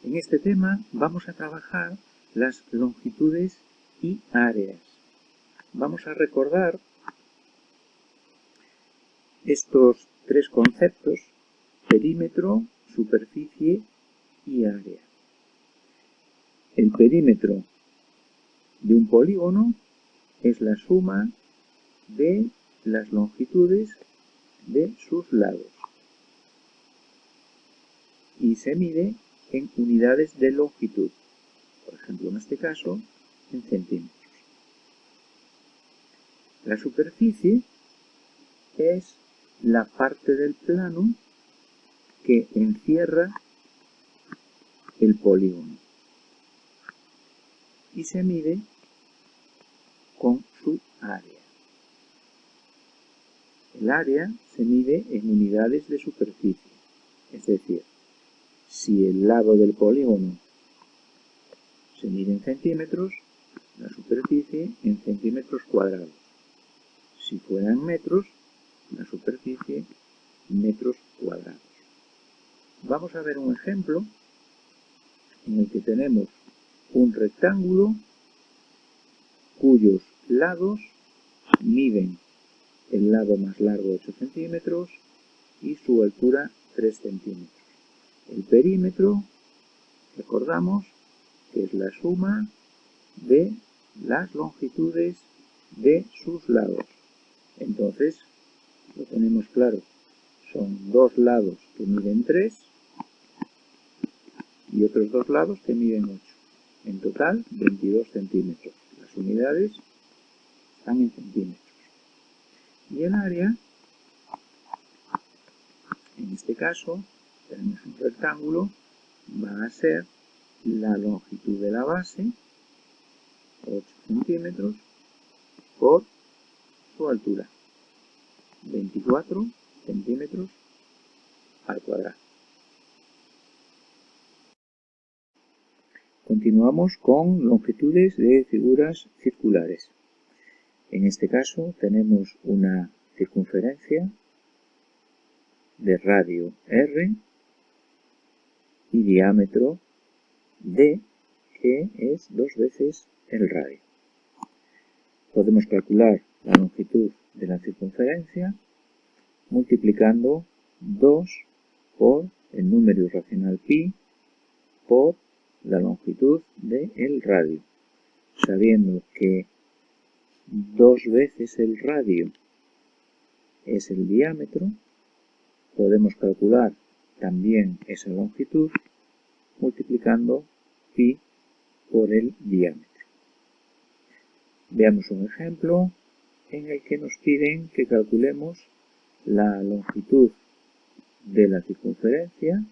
En este tema vamos a trabajar las longitudes y áreas. Vamos a recordar estos tres conceptos: perímetro, superficie y área. El perímetro de un polígono es la suma de las longitudes de sus lados y se mide en unidades de longitud, por ejemplo en este caso en centímetros. La superficie es la parte del plano que encierra el polígono y se mide con su área. El área se mide en unidades de superficie, es decir, si el lado del polígono se mide en centímetros, la superficie en centímetros cuadrados. Si fuera en metros, la superficie metros cuadrados. Vamos a ver un ejemplo en el que tenemos un rectángulo cuyos lados miden el lado más largo 8 centímetros y su altura 3 centímetros. El perímetro, recordamos, que es la suma de las longitudes de sus lados. Entonces, lo tenemos claro. Son dos lados que miden 3 y otros dos lados que miden 8. En total, 22 centímetros. Las unidades están en centímetros. Y el área, en este caso, tenemos un rectángulo, va a ser la longitud de la base, 8 centímetros, por su altura, 24 centímetros al cuadrado. Continuamos con longitudes de figuras circulares. En este caso tenemos una circunferencia de radio R y diámetro D, que es 2 veces el radio. Podemos calcular la longitud de la circunferencia multiplicando 2 por el número irracional pi por la longitud del radio, sabiendo que 2 veces el radio es el diámetro. Podemos calcular también esa longitud multiplicando pi por el diámetro. Veamos un ejemplo en el que nos piden que calculemos la longitud de la circunferencia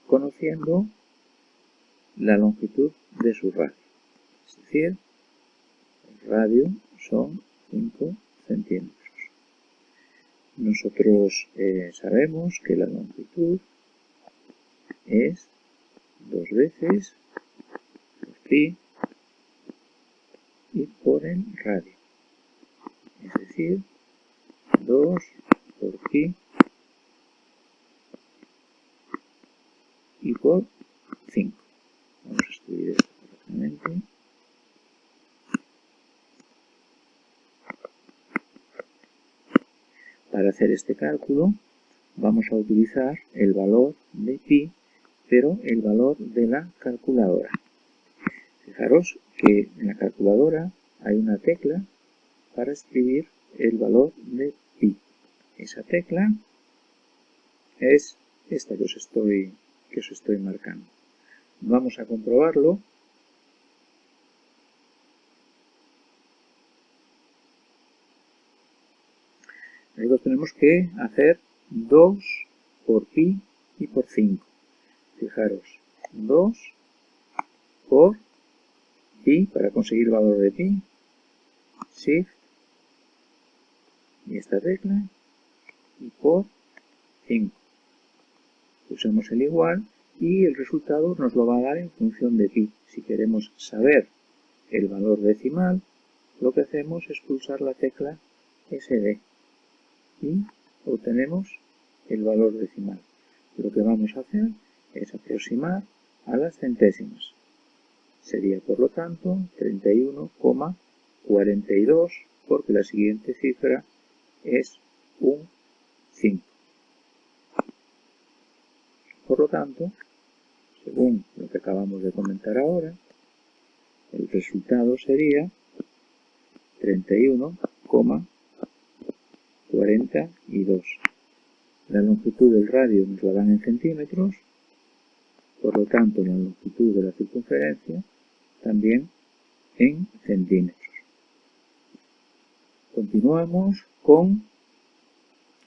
conociendo la longitud de su radio. Es decir, el radio son 5 centímetros. Nosotros sabemos que la longitud es 2 veces por pi y por el radio. Es decir, 2 por pi y por 5. Vamos a escribir esto correctamente. Para hacer este cálculo vamos a utilizar el valor de pi, pero el valor de la calculadora. Fijaros que en la calculadora hay una tecla para escribir el valor de pi. Esa tecla es esta que os estoy marcando. Vamos a comprobarlo. Nosotros tenemos que hacer 2 por pi y por 5. Fijaros, 2 por pi, para conseguir el valor de pi, shift y esta tecla, y por 5. Pulsamos el igual y el resultado nos lo va a dar en función de pi. Si queremos saber el valor decimal, lo que hacemos es pulsar la tecla SD y obtenemos el valor decimal. Lo que vamos a hacer es aproximar a las centésimas. Sería, por lo tanto, 31,42, porque la siguiente cifra es un 5. Por lo tanto, según lo que acabamos de comentar ahora, el resultado sería 31,42. La longitud del radio nos la dan en centímetros, por lo tanto la longitud de la circunferencia también en centímetros. Continuamos con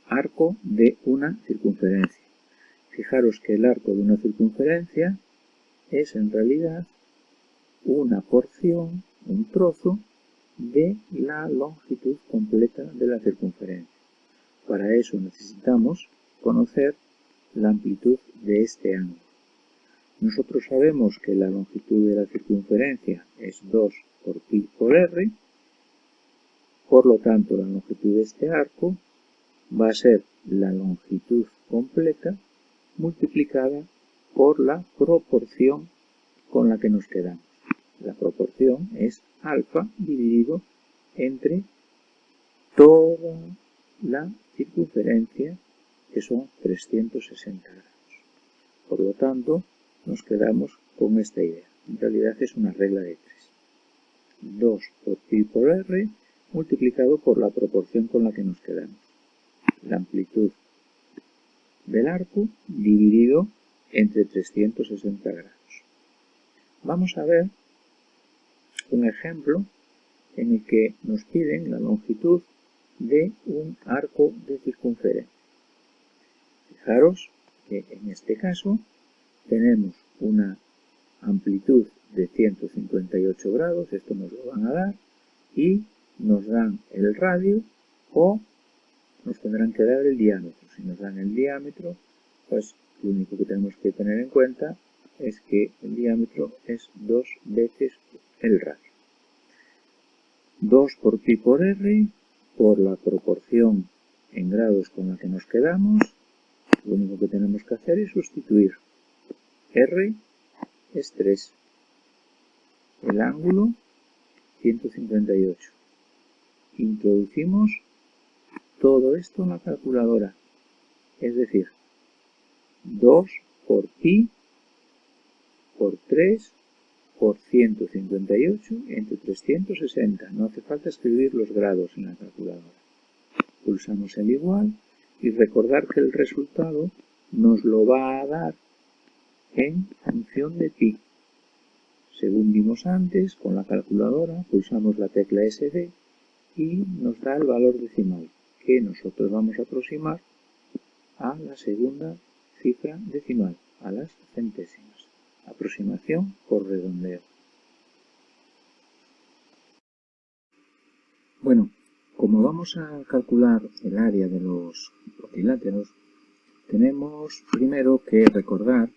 arco de una circunferencia. Fijaros que el arco de una circunferencia es en realidad una porción, un trozo de la longitud completa de la circunferencia. Para eso necesitamos conocer la amplitud de este ángulo. Nosotros sabemos que la longitud de la circunferencia es 2 por pi por r, por lo tanto la longitud de este arco va a ser la longitud completa multiplicada por la proporción con la que nos quedamos. La proporción es alfa dividido entre toda la circunferencia, que son 360 grados. Por lo tanto, nos quedamos con esta idea. En realidad es una regla de 3. 2 por pi por r multiplicado por la proporción con la que nos quedamos. La amplitud del arco dividido entre 360 grados. Vamos a ver un ejemplo en el que nos piden la longitud de un arco de circunferencia. Fijaros que en este caso tenemos una amplitud de 158 grados, esto nos lo van a dar, y nos dan el radio o nos tendrán que dar el diámetro. Si nos dan el diámetro, pues lo único que tenemos que tener en cuenta es que el diámetro es 2 veces el radio. 2 por pi por r, por la proporción en grados con la que nos quedamos, lo único que tenemos que hacer es sustituir. R es 3. El ángulo 158. Introducimos todo esto en la calculadora, es decir, 2 por pi por 3 por 158 entre 360. No hace falta escribir los grados en la calculadora. Pulsamos el igual y recordar que el resultado nos lo va a dar en función de pi. Según vimos antes, con la calculadora pulsamos la tecla SD y nos da el valor decimal, que nosotros vamos a aproximar a la segunda cifra decimal, a las centésimas. Aproximación por redondeo. Bueno, como vamos a calcular el área de los cuadriláteros, tenemos primero que recordar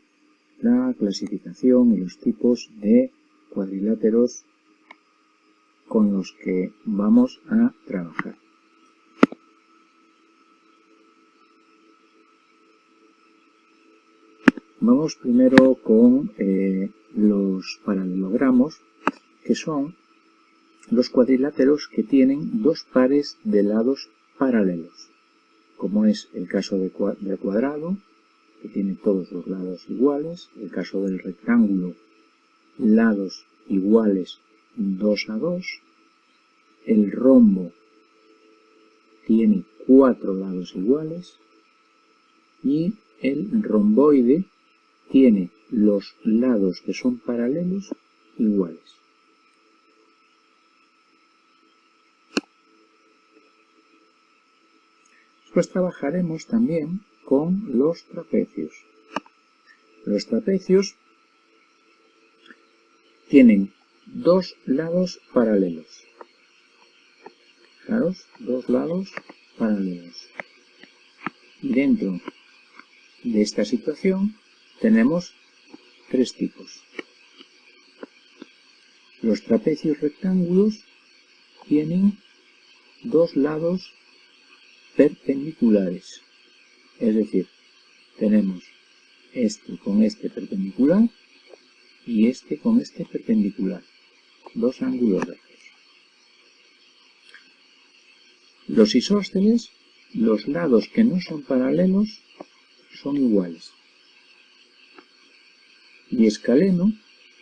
la clasificación y los tipos de cuadriláteros con los que vamos a trabajar. Vamos primero con los paralelogramos, que son los cuadriláteros que tienen dos pares de lados paralelos, como es el caso del cuadrado, que tiene todos los lados iguales, el caso del rectángulo, lados iguales 2 a 2, el rombo tiene 4 lados iguales y el romboide tiene los lados que son paralelos iguales. Después trabajaremos también con los trapecios. Los trapecios tienen dos lados paralelos. Fijaros, dos lados paralelos. Y dentro de esta situación tenemos tres tipos. Los trapecios rectángulos tienen dos lados perpendiculares, es decir, tenemos este con este perpendicular y este con este perpendicular. Dos ángulos rectos. Los isósceles, los lados que no son paralelos, son iguales. Y escaleno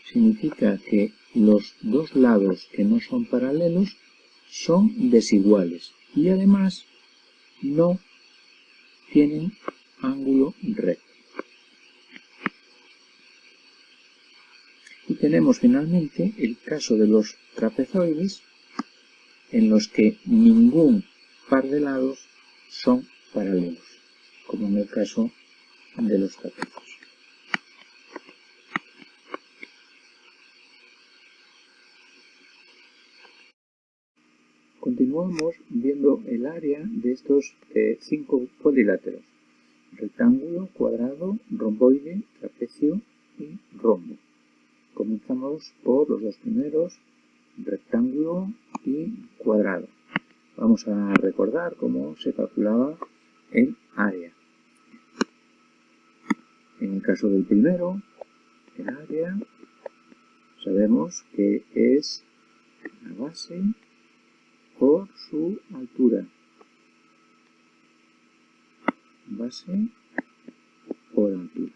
significa que los dos lados que no son paralelos son desiguales y además no tienen ángulo recto. Y tenemos finalmente el caso de los trapezoides, en los que ningún par de lados son paralelos, como en el caso de los trapecios. Continuamos viendo el área de estos 5 cuadriláteros: rectángulo, cuadrado, romboide, trapecio y rombo. Comenzamos por los dos primeros, rectángulo y cuadrado. Vamos a recordar cómo se calculaba el área. En el caso del primero, el área, sabemos que es la base por su altura. Base por altura.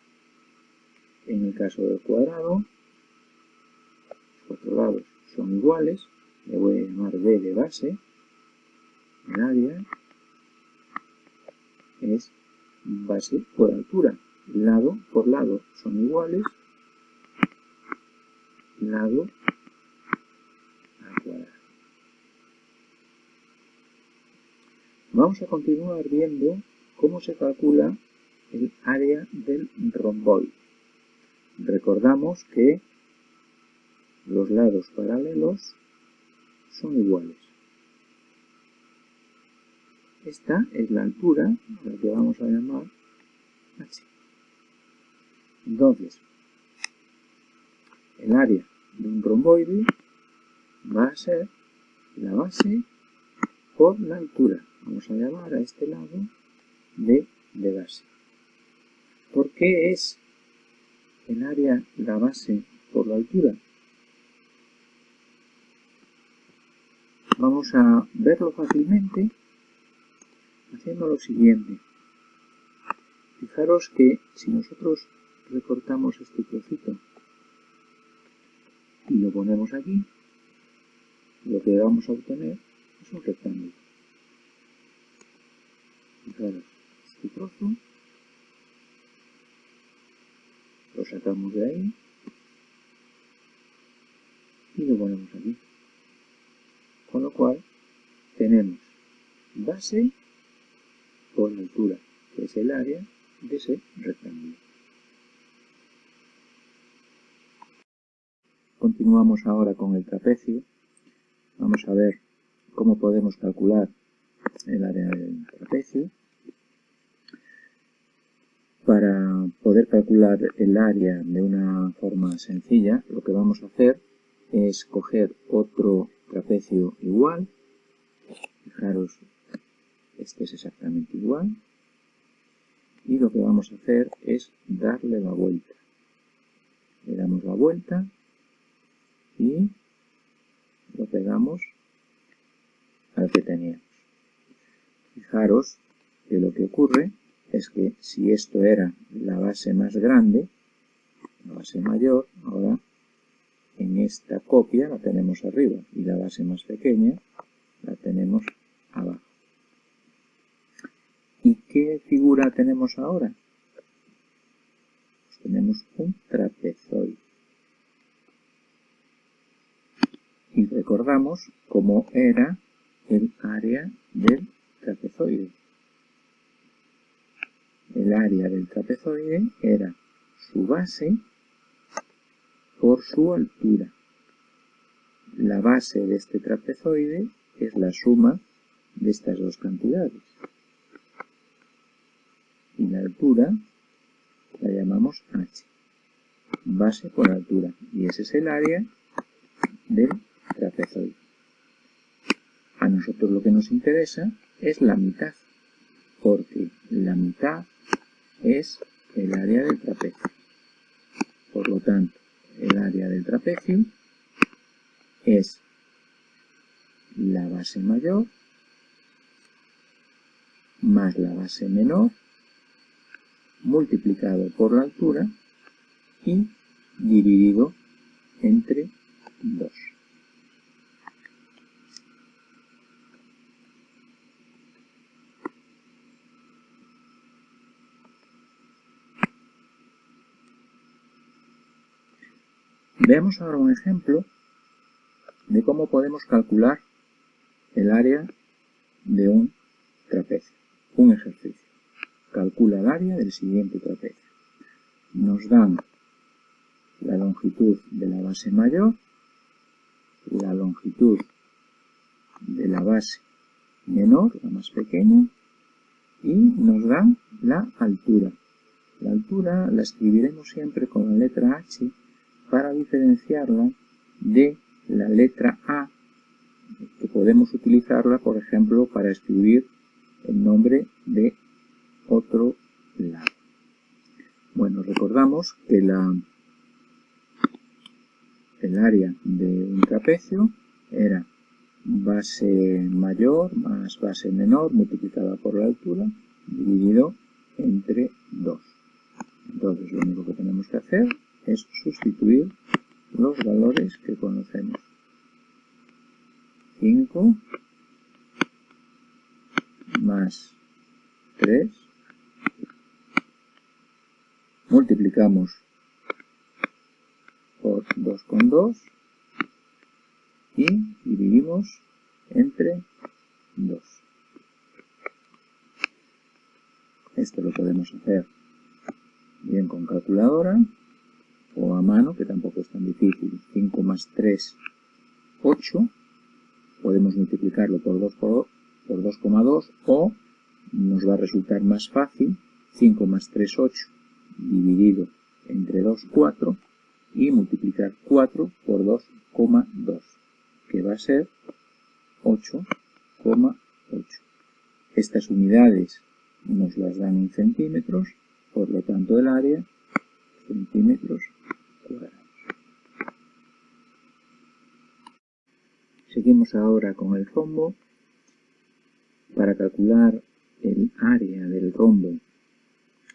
En el caso del cuadrado, los cuatro lados son iguales, le voy a llamar B de base. El área es base por altura. Lado por lado son iguales, lado al cuadrado. Vamos a continuar viendo cómo se calcula el área del romboide. Recordamos que los lados paralelos son iguales. Esta es la altura a la que vamos a llamar H. Entonces, el área de un romboide va a ser la base por la altura. Vamos a llamar a este lado B de base. ¿Por qué es el área la base por la altura? Vamos a verlo fácilmente haciendo lo siguiente. Fijaros que si nosotros recortamos este trocito y lo ponemos aquí, lo que vamos a obtener es un rectángulo. Fijaros, este trozo lo sacamos de ahí y lo ponemos aquí. Con lo cual tenemos base por altura, que es el área de ese rectángulo. Continuamos ahora con el trapecio. Vamos a ver cómo podemos calcular el área del trapecio. Para poder calcular el área de una forma sencilla, lo que vamos a hacer es coger otro trapecio igual. Fijaros, este es exactamente igual. Y lo que vamos a hacer es darle la vuelta. Le damos la vuelta y lo pegamos al que teníamos. Fijaros que lo que ocurre es que si esto era la base más grande, la base mayor, ahora en esta copia la tenemos arriba y la base más pequeña la tenemos abajo. ¿Y qué figura tenemos ahora? Pues tenemos un trapezoide. Y recordamos cómo era el área del trapezoide. El área del trapezoide era su base por su altura. La base de este trapezoide es la suma de estas dos cantidades. Y la altura la llamamos H. Base por altura. Y ese es el área del trapezoide. A nosotros lo que nos interesa es la mitad, porque la mitad es el área del trapecio. Por lo tanto, el área del trapecio es la base mayor más la base menor multiplicado por la altura y dividido entre 2. Veamos ahora un ejemplo de cómo podemos calcular el área de un trapecio. Un ejercicio. Calcula el área del siguiente trapecio. Nos dan la longitud de la base mayor, la longitud de la base menor, la más pequeña, y nos dan la altura. La altura la escribiremos siempre con la letra H para diferenciarla de la letra A, que podemos utilizarla, por ejemplo, para escribir el nombre de otro lado. Bueno, recordamos que el área de un trapecio era base mayor más base menor multiplicada por la altura dividido entre 2. Entonces lo único que tenemos que hacer es sustituir los valores que conocemos. 5 más 3, multiplicamos por 2,2 y dividimos entre 2. Esto lo podemos hacer bien con calculadora o a mano, que tampoco es tan difícil. 5 más 3, 8. Podemos multiplicarlo por 2,2 o nos va a resultar más fácil 5 más 3, 8 dividido entre 2, 4 y multiplicar 4 por 2,2, que va a ser 8,8. Estas unidades nos las dan en centímetros, por lo tanto el área centímetros cuadrados. Seguimos ahora con el rombo. Para calcular el área del rombo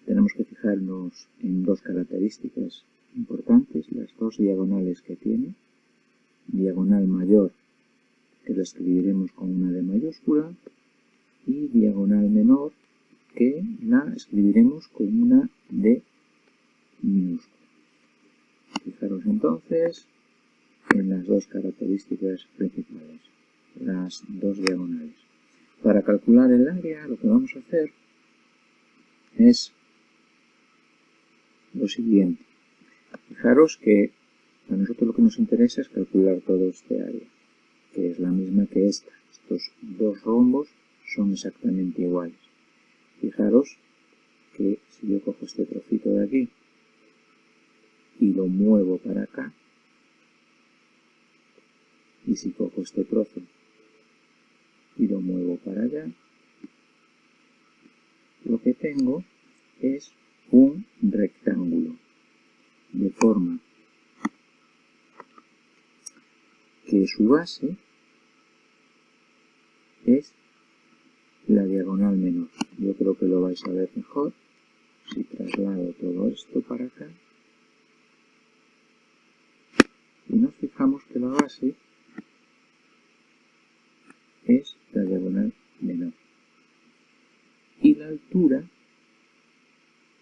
tenemos que fijarnos en dos características importantes, las dos diagonales que tiene. Diagonal mayor, que la escribiremos con una D mayúscula, y diagonal menor, que la escribiremos con una D minúscula. Fijaros entonces en las dos características principales, las dos diagonales. Para calcular el área lo que vamos a hacer es lo siguiente. Fijaros que a nosotros lo que nos interesa es calcular todo este área, que es la misma que esta. Estos dos rombos son exactamente iguales. Fijaros que si yo cojo este trocito de aquí y lo muevo para acá, y si cojo este trozo y lo muevo para allá, lo que tengo es un rectángulo, de forma que su base es la diagonal menor. Yo creo que lo vais a ver mejor si traslado todo esto para acá y nos fijamos que la base es la diagonal menor y la altura,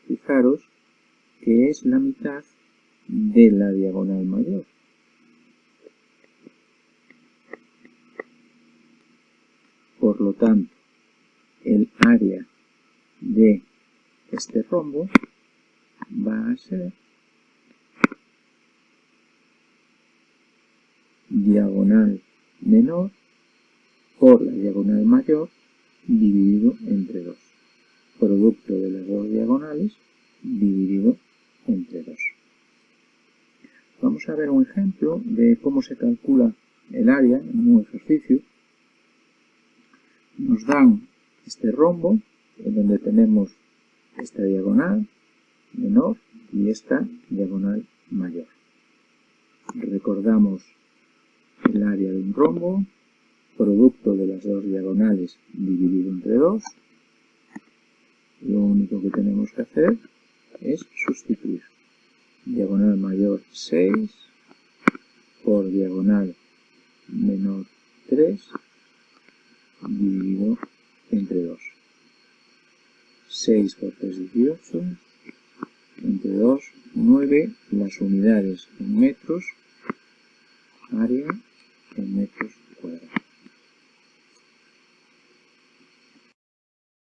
fijaros que es la mitad de la diagonal mayor. Por lo tanto, el área de este rombo va a ser diagonal menor por la diagonal mayor dividido entre 2. Producto de las dos diagonales dividido entre 2. Vamos a ver un ejemplo de cómo se calcula el área en un ejercicio. Nos dan este rombo en donde tenemos esta diagonal menor y esta diagonal mayor. Recordamos el área de un rombo, producto de las dos diagonales dividido entre 2. Lo único que tenemos que hacer es sustituir. Diagonal mayor 6 por diagonal menor 3 dividido entre 2. 6 por 3, 18. Entre 2, 9. Las unidades en metros. Área en metros cuadrados.